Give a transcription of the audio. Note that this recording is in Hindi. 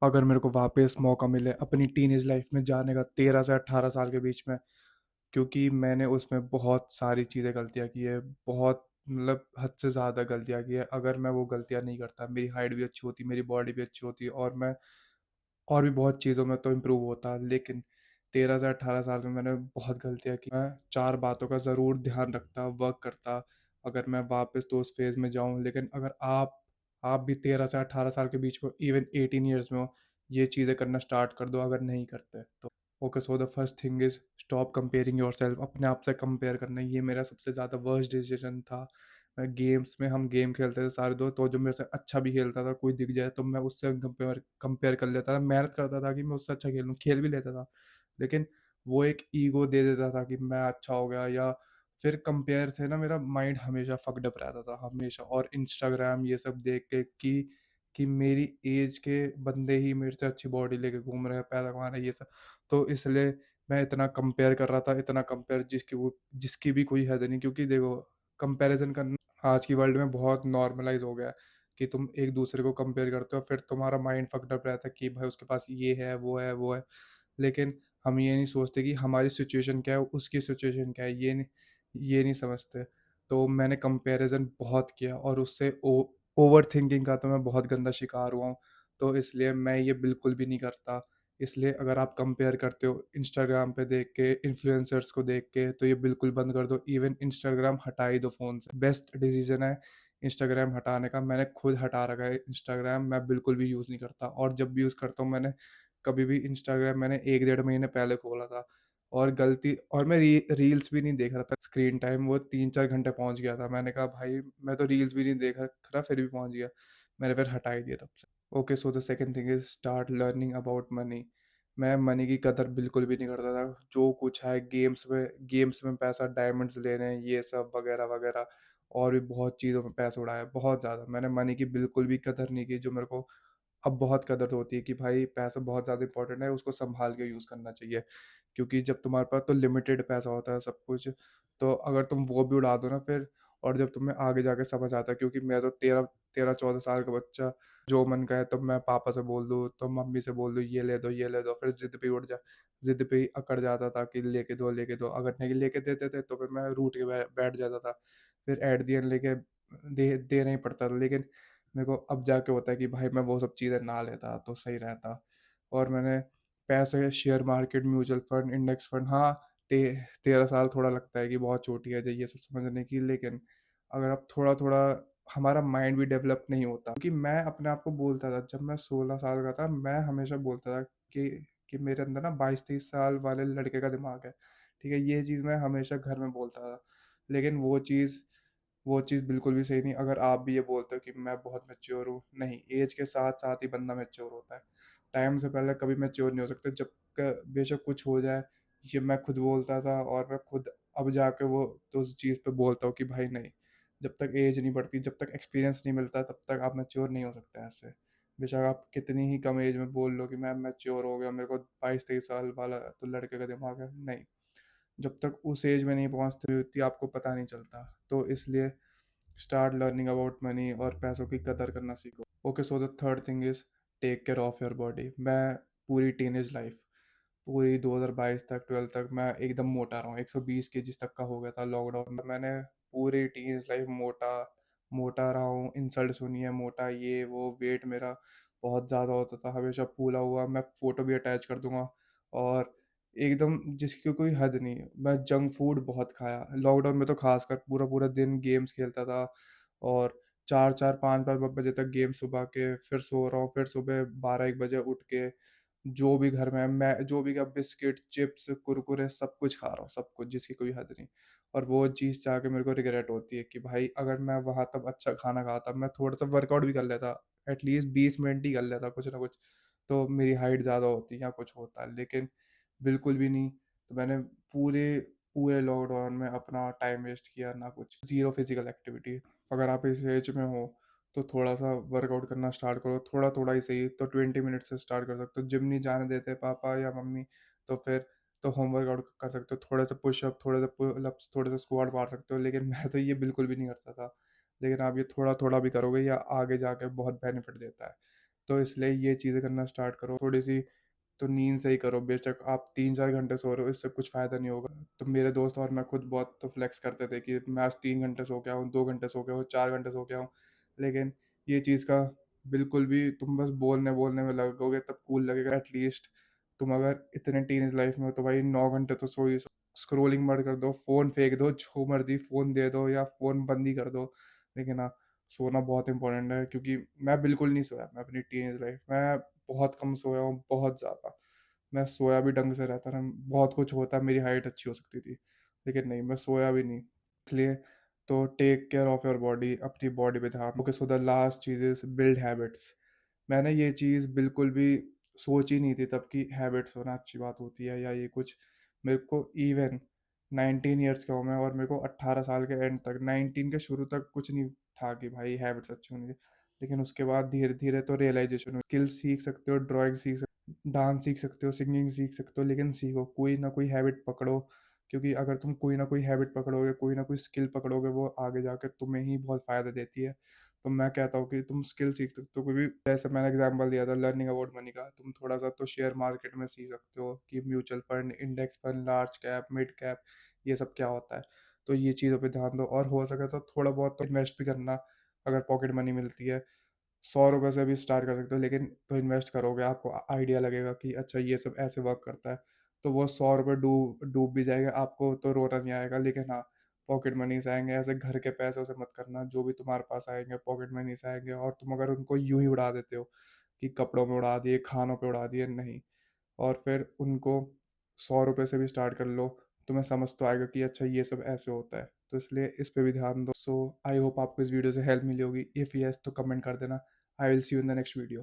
अगर मेरे को वापस मौका मिले अपनी टीनेज लाइफ में जाने का 13 से 18 साल के बीच में, क्योंकि मैंने उसमें बहुत सारी चीज़ें गलतियाँ की है, बहुत मतलब हद से ज़्यादा गलतियाँ की है। अगर मैं वो गलतियाँ नहीं करता, मेरी हाइट भी अच्छी होती, मेरी बॉडी भी अच्छी होती, और मैं और भी बहुत चीज़ों में तो इम्प्रूव होता। लेकिन 13 से 18 साल में मैंने बहुत गलतियाँ की। मैं चार बातों का ज़रूर ध्यान रखता, वर्क करता, अगर मैं वापस तो उस फेज़ में जाऊँ। लेकिन अगर आप भी 13 से 18 साल के बीच में, इवन 18 ईयर्स में हो, ये चीज़ें करना स्टार्ट कर दो अगर नहीं करते तो। Okay, so the first thing is stop comparing yourself. अपने आप से कंपेयर करना, ये मेरा सबसे ज़्यादा वर्स्ट डिसीजन था। मैं गेम्स में हम गेम खेलते थे सारे दोस्त, तो जो मेरे से अच्छा भी खेलता था कोई दिख जाए तो मैं उससे कंपेयर कंपेयर कर लेता था, मेहनत करता था कि मैं उससे अच्छा खेलूँ, खेल भी लेता था। लेकिन वो एक ईगो दे देता था कि मैं अच्छा हो गया, या फिर कंपेयर से ना मेरा माइंड हमेशा फक्ड अप रहता था हमेशा। और इंस्टाग्राम ये सब देख के कि मेरी एज के बंदे ही मेरे से अच्छी बॉडी लेके घूम रहे हैं, पैसा कमा रहे हैं, ये सब। तो इसलिए मैं इतना कंपेयर कर रहा था, इतना कंपेयर जिसकी भी कोई हद नहीं। क्योंकि देखो, कंपैरिजन करना आज की वर्ल्ड में बहुत नॉर्मलाइज हो गया है कि तुम एक दूसरे को कंपेयर करते हो, फिर तुम्हारा माइंड फक्ड अप रहता है कि भाई उसके पास ये है, वो है, वो है। लेकिन हम ये नहीं सोचते कि हमारी सिचुएशन क्या है, उसकी सिचुएशन क्या है, ये नहीं समझते। तो मैंने कंपैरिजन बहुत किया, और उससे ओवर थिंकिंग का तो मैं बहुत गंदा शिकार हुआ हूँ। तो इसलिए मैं ये बिल्कुल भी नहीं करता। इसलिए अगर आप कंपेयर करते हो इंस्टाग्राम पे देख के, इन्फ्लुएंसर्स को देख के, तो ये बिल्कुल बंद कर दो। इवन इंस्टाग्राम हटा ही दो फ़ोन से। बेस्ट डिसीजन है इंस्टाग्राम हटाने का। मैंने खुद हटा रखा है इंस्टाग्राम, मैं बिल्कुल भी यूज़ नहीं करता। और जब भी यूज़ करता हूँ, मैंने कभी भी इंस्टाग्राम मैंने 1 डेढ़ महीने पहले खोला था, और गलती और मैं रील्स भी नहीं देख रहा था। स्क्रीन टाइम वो 3-4 घंटे पहुँच गया था। मैंने कहा भाई मैं तो रील्स भी नहीं देख रहा, फिर भी पहुँच गया। मैंने फिर हटा ही दिया तब से। Okay, so the second thing is start learning about money. मैं मनी की कदर बिल्कुल भी नहीं करता था। जो कुछ है गेम्स में पैसा, डायमंड्स लेने, ये सब वगैरह-वगैरह, और भी बहुत चीज़ों में पैसा उड़ाया, बहुत ज़्यादा। मैंने मनी की बिल्कुल भी कदर नहीं की, जो मेरे को अब बहुत कदर होती है कि भाई पैसा बहुत ज़्यादा इंपॉर्टेंट है, उसको सँभाल के यूज़ करना चाहिए। क्योंकि जब तुम्हारे पास तो लिमिटेड पैसा होता है सब कुछ, तो अगर तुम वो भी उड़ा दो ना फिर, और जब तुम्हें आगे जाके समझ आता है। क्योंकि मैं तो 13-14 साल का बच्चा, जो मन करे तो मैं पापा से बोल दूँ, तो मम्मी से बोल दूँ ये ले दो, ये ले दो, फिर ज़िद पे ही अकड़ जाता था कि लेके दो। अगर नहीं लेके देते थे तो फिर मैं रूठ के बैठ जाता था। फिर एट द एंड लेके दे देना ही पड़ता था। लेकिन मेरे को अब जाके होता है कि भाई मैं वो सब चीज़ें ना लेता तो सही रहता। और मैंने पैसे, share market, mutual fund, index fund, हाँ, 13 साल थोड़ा लगता है कि बहुत छोटी एज है ये सब समझने की। लेकिन अगर आप थोड़ा थोड़ा, हमारा माइंड भी डेवलप नहीं होता। क्योंकि मैं अपने आप को बोलता था, जब मैं 16 साल का था, मैं हमेशा बोलता था कि मेरे अंदर ना 22-23 साल वाले लड़के का दिमाग है। ठीक है, ये चीज़ मैं हमेशा घर में बोलता था। लेकिन वो चीज़ बिल्कुल भी सही नहीं। अगर आप भी ये बोलते हो कि मैं बहुत मैच्योर हूँ, नहीं, एज के साथ साथ ही बंदा मैच्योर होता है। टाइम से पहले कभी मैच्योर नहीं हो सकते। बेशक कुछ हो जाए, ये मैं खुद बोलता था, और मैं खुद अब जाके वो तो उस चीज़ पे बोलता हूँ कि भाई नहीं, जब तक एज नहीं बढ़ती, जब तक एक्सपीरियंस नहीं मिलता, तब तक आप मैच्योर नहीं हो सकते ऐसे। बेशक आप कितनी ही कम एज में बोल लो कि मैं मैच्योर हो गया, मेरे को 22-23 साल वाला तो लड़के का दिमाग है, नहीं। जब तक उस एज में नहीं पहुंचती होती, आपको पता नहीं चलता। तो इसलिए स्टार्ट लर्निंग अबाउट मनी, और पैसों की कदर करना सीखो। Okay, so the third thing is take care of your body. मैं पूरी टीनेज लाइफ, पूरी 2022 तक, 12 तक मैं एकदम मोटा रहा हूँ। 120 केजीज तक का हो गया था लॉकडाउन में। मैंने पूरी टीनेज लाइफ मोटा मोटा रहा हूँ। इंसल्ट सुनी है, मोटा, ये वो। वेट मेरा बहुत ज़्यादा होता था, हमेशा फूला हुआ। मैं फ़ोटो भी अटैच कर दूंगा। और एकदम जिसकी कोई हद नहीं। मैं जंक फूड बहुत खाया लॉकडाउन में, तो खासकर पूरा पूरा दिन गेम्स खेलता था। और 4-4 5-5 बजे तक गेम सुबह के, फिर सो रहा हूँ, फिर सुबह 12-1 बजे उठ के जो भी घर में है, मैं जो भी, क्या, बिस्किट, चिप्स, कुरकुरे, सब कुछ खा रहा हूँ, सब कुछ, जिसकी कोई हद नहीं। और वो चीज़ जाके मेरे को रिग्रेट होती है कि भाई अगर मैं वहाँ तब अच्छा खाना खाता, मैं थोड़ा सा वर्कआउट भी कर लेता, एटलीस्ट 20 मिनट ही कर लेता कुछ ना कुछ, तो मेरी हाइट ज़्यादा होती या कुछ होता। लेकिन बिल्कुल भी नहीं। तो मैंने पूरे पूरे लॉकडाउन में अपना टाइम वेस्ट किया, ना कुछ, ज़ीरो फिजिकल एक्टिविटी। अगर आप इस एज में हो तो थोड़ा सा वर्कआउट करना स्टार्ट करो, थोड़ा थोड़ा ही सही, तो 20 मिनट से स्टार्ट कर सकते हो। जिम नहीं जाने देते पापा या मम्मी, तो फिर तो होम वर्कआउट कर सकते हो। थोड़े से पुशअप, थोड़े से पुलअप्स, थोड़े से स्क्वाट मार सकते हो। लेकिन मैं तो ये बिल्कुल भी नहीं करता था। लेकिन आप ये थोड़ा थोड़ा भी करोगे, या आगे जाके बहुत बेनिफिट देता है। तो इसलिए ये चीज़ें करना स्टार्ट करो। थोड़ी-सी तो नींद सही करो, बेशक आप 3-4 घंटे सो रहे हो, इससे कुछ फ़ायदा नहीं होगा। तो मेरे दोस्त और मैं खुद बहुत तो फ्लेक्स करते थे कि मैं आज 3 घंटे सो के आया हूँ, 2 घंटे सो के आया हूँ, 4 घंटे सो के आया हूँ। लेकिन ये चीज़ का बिल्कुल भी तुम बस बोलने-बोलने में लगोगे तब कूल लगेगा। एट लीस्ट तुम अगर इतने टीनेज लाइफ़ में हो तो भाई 9 घंटे तो सो ही सो। स्क्रॉलिंग मत कर दो, फ़ोन फेंक दो, जो मर्ज़ी फ़ोन दे दो या फ़ोन बंद ही कर दो। लेकिन हाँ, सोना बहुत इम्पोर्टेंट है क्योंकि मैं बिल्कुल नहीं सोया मैं अपनी टीनेज लाइफ़ में, बहुत कम सोया हूँ, बहुत ज़्यादा। मैं सोया भी ढंग से रहता ना, बहुत कुछ होता, मेरी हाइट अच्छी हो सकती थी, लेकिन नहीं, मैं सोया भी नहीं। इसलिए तो take care of your body, अपनी बॉडी पे ध्यान फोकस। सो द लास्ट चीज़ इज़ बिल्ड हैबिट्स। मैंने ये चीज़ बिल्कुल भी सोची नहीं थी तब कि हैबिट्स होना अच्छी बात होती है या ये कुछ। मेरे को इवन 19 इयर्स का हूँ मैं और मेरे को 18 साल के एंड तक, 19 के शुरू तक कुछ नहीं था कि भाई हैबिट्स अच्छी होनी चाहिए। लेकिन उसके बाद धीरे-धीरे तो रियलाइज़ेशन हुई, स्किल्स सीख सकते हो, ड्राइंग सीख सकते हो, डांस सीख सकते हो, सिंगिंग सीख सकते हो, लेकिन सीखो, कोई ना कोई हैबिट पकड़ो। क्योंकि अगर तुम कोई ना कोई हैबिट पकड़ोगे, कोई ना कोई स्किल पकड़ोगे, वो आगे जाके तुम्हें ही बहुत फ़ायदा देती है। तो मैं कहता हूँ कि तुम स्किल सीख सकते हो, कोई भी। जैसे मैंने एग्जांपल दिया था लर्निंग अबाउट मनी का, तुम थोड़ा सा तो शेयर मार्केट में सीख सकते हो कि mutual fund, index fund, large cap, mid cap, ये सब क्या होता है। तो ये चीज़ों पे ध्यान दो और हो सके तो थोड़ा बहुत तो इन्वेस्ट भी करना। अगर पॉकेट मनी मिलती है, 100 रुपये से भी स्टार्ट कर सकते हो, लेकिन तो इन्वेस्ट करोगे आपको आइडिया लगेगा कि अच्छा ये सब ऐसे वर्क करता है। तो वो 100 रुपये डूब डूब भी जाएगा, आपको तो रोना नहीं आएगा। लेकिन हाँ, पॉकेट मनी से आएंगे, ऐसे घर के पैसों से मत करना। जो भी तुम्हारे पास आएंगे पॉकेट मनी से आएंगे, और तुम अगर उनको यूं ही उड़ा देते हो कि कपड़ों में उड़ा दिए, खानों पे उड़ा दिए, नहीं। और फिर उनको 100 रुपये से भी स्टार्ट कर लो, तुम्हें समझ तो आएगा कि अच्छा ये सब ऐसे होता है। तो इसलिए इस पे भी ध्यान दो। सो आई होप आपको इस वीडियो से हेल्प मिली होगी। इफ़ यस तो कमेंट कर देना। I will see you in the next video.